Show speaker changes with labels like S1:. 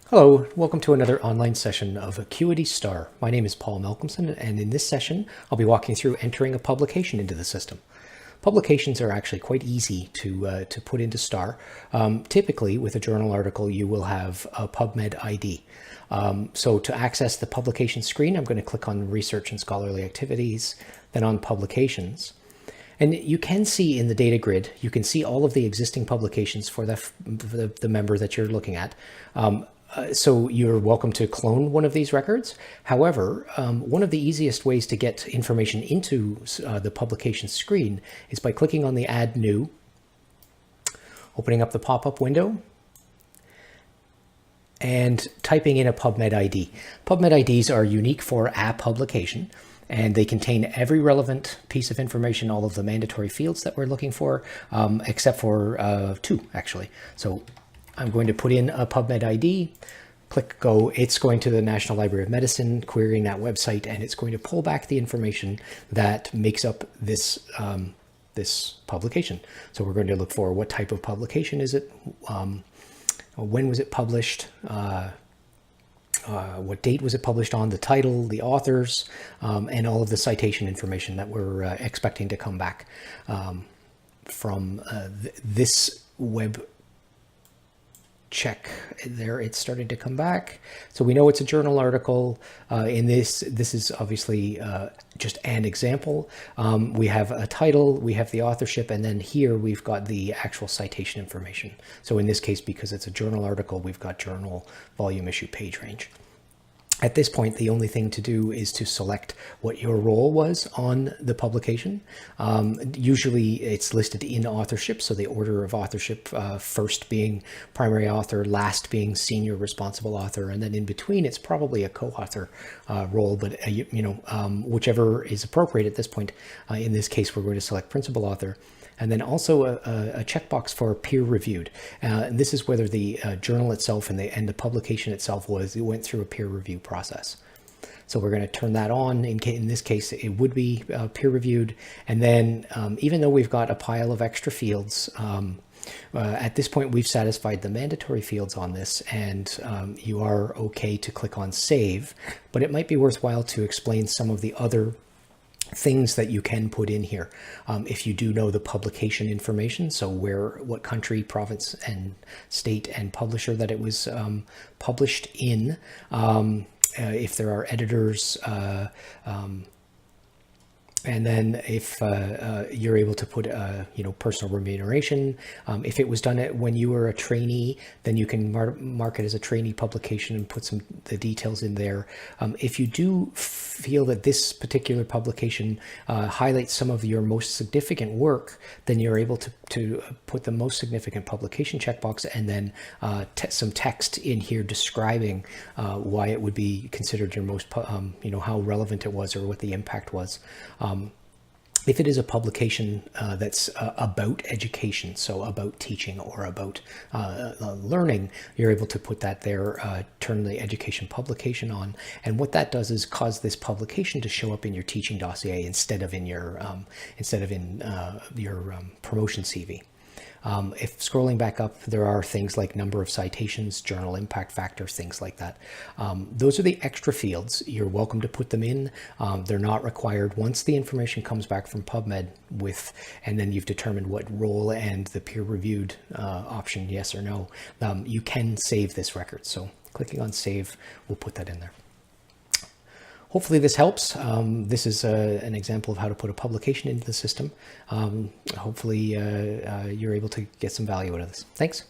S1: Hello, welcome to another online session of Acuity Star. My name is Paul Malcolmson, and in this session, I'll be walking through entering a publication into the system. Publications are actually quite easy to put into Star. Typically, with a journal article, you will have a PubMed ID. So to access the publication screen, I'm going to click on Research and Scholarly Activities, then on Publications. And you can see in the data grid, you can see all of the existing publications for the member that you're looking at. So you're welcome to clone one of these records. However, one of the easiest ways to get information into the publication screen is by clicking on the Add New, opening up the pop-up window, and typing in a PubMed ID. PubMed IDs are unique for a publication, and they contain every relevant piece of information, all of the mandatory fields that we're looking for, except for two, actually. So I'm going to put in a PubMed ID, click Go. It's going to the National Library of Medicine, querying that website, and it's going to pull back the information that makes up this, this publication. So we're going to look for what type of publication is it, when was it published, what date was it published on, the title, the authors, and all of the citation information that we're expecting to come back from this web check. There, it's starting to come back. So we know it's a journal article. This is obviously just an example. We have a title, we have the authorship, and then here we've got the actual citation information. So in this case, because it's a journal article, we've got journal, volume, issue, page range. At this point, the only thing to do is to select what your role was on the publication. Usually it's listed in authorship, so the order of authorship, first being primary author, last being senior responsible author, and then in between it's probably a co-author role, but whichever is appropriate at this point. In this case, we're going to select principal author. And then also a checkbox for peer-reviewed. And this is whether the journal itself and the publication itself went through a peer review process. So we're going to turn that on. In this case, it would be peer-reviewed. And then even though we've got a pile of extra fields, at this point, we've satisfied the mandatory fields on this, and you are okay to click on Save. But it might be worthwhile to explain some of the other things that you can put in here. If you do know the publication information, so what country, province, and state and publisher that it was published in, if there are editors, and then if you're able to put, personal remuneration. If it was done when you were a trainee, then you can mark it as a trainee publication and put the details in there. If you do feel that this particular publication highlights some of your most significant work, then you're able to put the most significant publication checkbox and then some text in here describing why it would be considered your most, how relevant it was or what the impact was. If it is a publication that's about education, so about teaching or about learning, you're able to put that there, turn the education publication on. And what that does is cause this publication to show up in your teaching dossier instead of in your promotion CV. If scrolling back up, there are things like number of citations, journal impact factors, things like that. Those are the extra fields. You're welcome to put them in. They're not required. Once the information comes back from PubMed and then you've determined what role and the peer-reviewed option, yes or no, you can save this record. So clicking on Save will put that in there. Hopefully this helps. This is an example of how to put a publication into the system. Hopefully you're able to get some value out of this. Thanks.